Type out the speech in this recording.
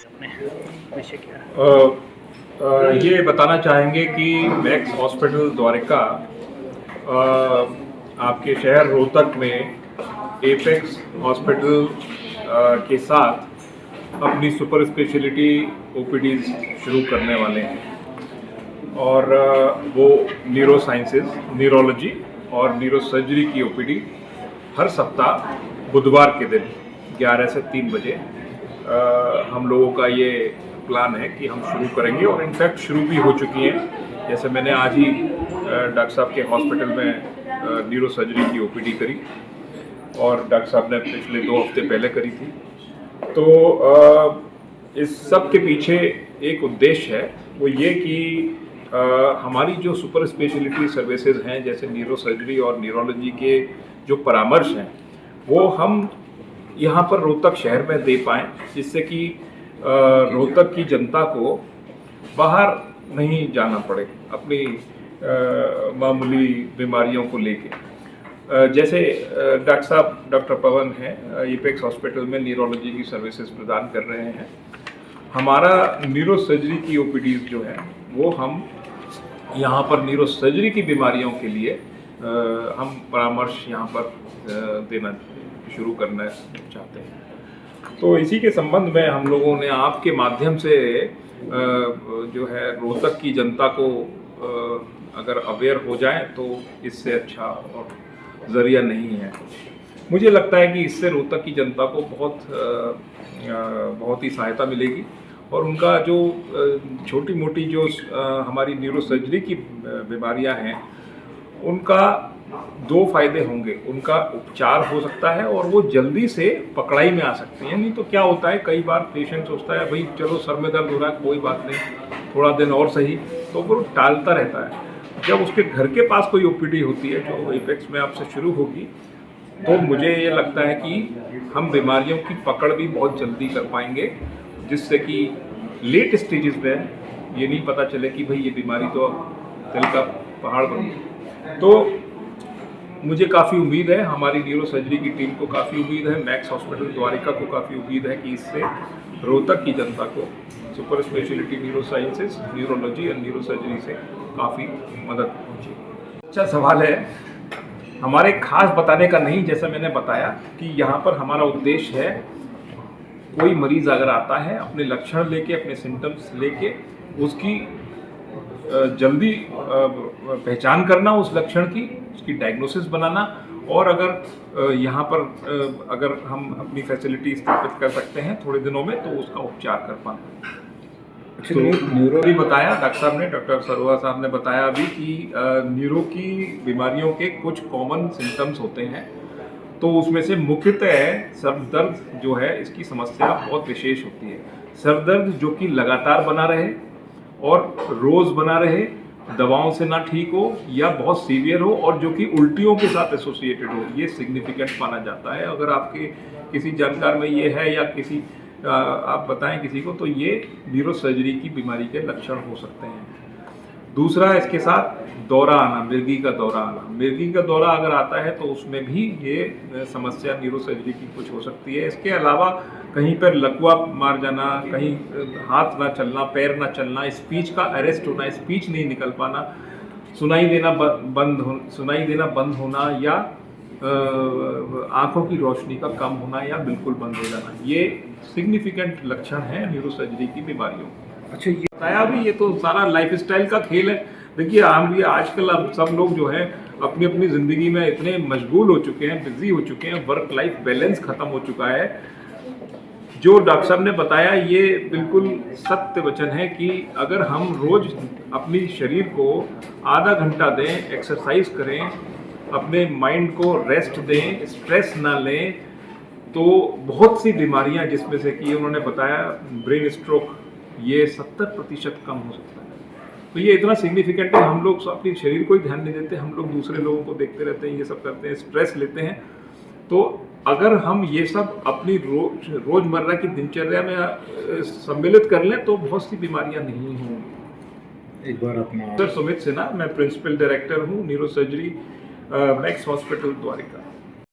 अपने विषय क्या है? ये बताना चाहेंगे कि मैक्स हॉस्पिटल द्वारिका आपके शहर रोहतक में एपेक्स हॉस्पिटल के साथ अपनी सुपर स्पेशलिटी ओपीडीज शुरू करने वाले हैं और वो न्यूरो साइंसेज, न्यूरोलॉजी और न्यूरो सर्जरी की ओपीडी हर सप्ताह बुधवार के दिन 11 से 3 बजे हम लोगों का ये प्लान है कि हम शुरू करेंगे और इनफैक्ट शुरू भी हो चुकी हैं। जैसे मैंने आज ही डॉक्टर साहब के हॉस्पिटल में न्यूरो सर्जरी की ओपीडी करी और डॉक्टर साहब ने पिछले 2 हफ्ते पहले करी थी। तो इस सब के पीछे एक उद्देश्य है, वो ये कि हमारी जो सुपर स्पेशलिटी सर्विसेज हैं जैसे न्यूरो सर्जरी और न्यूरोलॉजी के जो परामर्श हैं वो हम यहाँ पर रोहतक शहर में दे पाएँ, जिससे कि रोहतक की जनता को बाहर नहीं जाना पड़े अपनी मामूली बीमारियों को लेके। जैसे डॉक्टर साहब डॉक्टर पवन हैं, एपेक्स हॉस्पिटल में न्यूरोलॉजी की सर्विसेज प्रदान कर रहे हैं। हमारा न्यूरो सर्जरी की ओपीडीज जो है वो हम यहाँ पर न्यूरो सर्जरी की बीमारियों के लिए हम परामर्श यहाँ पर देना शुरू करना चाहते हैं। तो इसी के संबंध में हम लोगों ने आपके माध्यम से जो है रोहतक की जनता को अगर अवेयर हो जाए तो इससे अच्छा और ज़रिया नहीं है। मुझे लगता है कि इससे रोहतक की जनता को बहुत ही सहायता मिलेगी और उनका जो छोटी मोटी जो हमारी न्यूरो सर्जरी की बीमारियां हैं उनका 2 फायदे होंगे। उनका उपचार हो सकता है और वो जल्दी से पकड़ाई में आ सकती हैं। नहीं तो क्या होता है, कई बार पेशेंट सोचता है भाई चलो सर में दर्द हो रहा है कोई बात नहीं, थोड़ा दिन और सही, तो वो टालता रहता है। जब उसके घर के पास कोई ओपीडी होती है जो एपेक्स में आपसे शुरू होगी, तो मुझे ये लगता है कि हम बीमारियों की पकड़ भी बहुत जल्दी कर पाएंगे, जिससे कि लेट स्टेजेस में ये नहीं पता चले कि भाई ये बीमारी तो दिल का पहाड़ बन गई। तो मुझे काफ़ी उम्मीद है, हमारी न्यूरो सर्जरी की टीम को काफ़ी उम्मीद है, मैक्स हॉस्पिटल द्वारिका को काफ़ी उम्मीद है कि इससे रोहतक की जनता को super speciality neuro sciences, neurology और न्यूरो सर्जरी से काफ़ी मदद पहुँचेगी। अच्छा सवाल है, हमारे खास बताने का नहीं, जैसा मैंने बताया कि यहाँ पर हमारा उद्देश्य है कोई मरीज़ अगर आता है अपने लक्षण लेके, अपने सिम्टम्स लेके, उसकी जल्दी पहचान करना उस लक्षण की, उसकी डायग्नोसिस बनाना और अगर यहाँ पर अगर हम अपनी फैसिलिटी स्थापित कर सकते हैं थोड़े दिनों में तो उसका उपचार कर पाना। तो न्यूरो भी बताया डॉक्टर साहब ने, डॉक्टर सरोवा साहब ने बताया अभी कि न्यूरो की बीमारियों के कुछ कॉमन सिम्टम्स होते हैं, तो उसमें से मुख्यतः सर दर्द जो है इसकी समस्या बहुत विशेष होती है। सर दर्द जो कि लगातार बना रहे और रोज़ बना रहे, दवाओं से ना ठीक हो या बहुत सीवियर हो और जो कि उल्टियों के साथ एसोसिएटेड हो, ये सिग्निफिकेंट माना जाता है। अगर आपके किसी जानकार में ये है या किसी आप बताएं किसी को, तो ये न्यूरो सर्जरी की बीमारी के लक्षण हो सकते हैं। दूसरा, इसके साथ दौरा आना, मिर्गी का दौरा आना। मिर्गी का दौरा अगर आता है तो उसमें भी ये समस्या न्यूरो सर्जरी की कुछ हो सकती है। इसके अलावा कहीं पर लकवा मार जाना, कहीं हाथ ना चलना, पैर ना चलना, स्पीच का अरेस्ट होना, स्पीच नहीं निकल पाना, सुनाई देना बंद होना या आँखों की रोशनी का कम होना या बिल्कुल बंद हो जाना, ये सिग्निफिकेंट लक्षण हैं न्यूरो सर्जरी की बीमारियों। अच्छा, ये बताया भी, ये तो सारा लाइफस्टाइल का खेल है। देखिए हम भी आजकल अब सब लोग जो है अपनी अपनी ज़िंदगी में इतने मशगूल हो चुके हैं, बिजी हो चुके हैं, वर्क लाइफ बैलेंस ख़त्म हो चुका है। जो डॉक्टर साहब ने बताया ये बिल्कुल सत्य वचन है कि अगर हम रोज़ अपनी शरीर को आधा घंटा दें, एक्सरसाइज करें, अपने माइंड को रेस्ट दें, स्ट्रेस ना लें, तो बहुत सी बीमारियां, जिसमें से कि उन्होंने बताया ब्रेन स्ट्रोक, ये 70% कम हो सकता है। तो ये इतना सिग्निफिकेंट है। हम लोग अपने शरीर को ही ध्यान नहीं देते, हम लोग दूसरे लोगों को देखते रहते हैं, ये सब करते हैं, स्ट्रेस लेते हैं। तो अगर हम ये सब अपनी रोज़मर्रा की दिनचर्या में सम्मिलित कर लें तो बहुत सी बीमारियां नहीं होंगी। एक बार अपना सर सुमित सिन्हा, मैं प्रिंसिपल डायरेक्टर हूँ neuro surgery Max hospital Dwarika.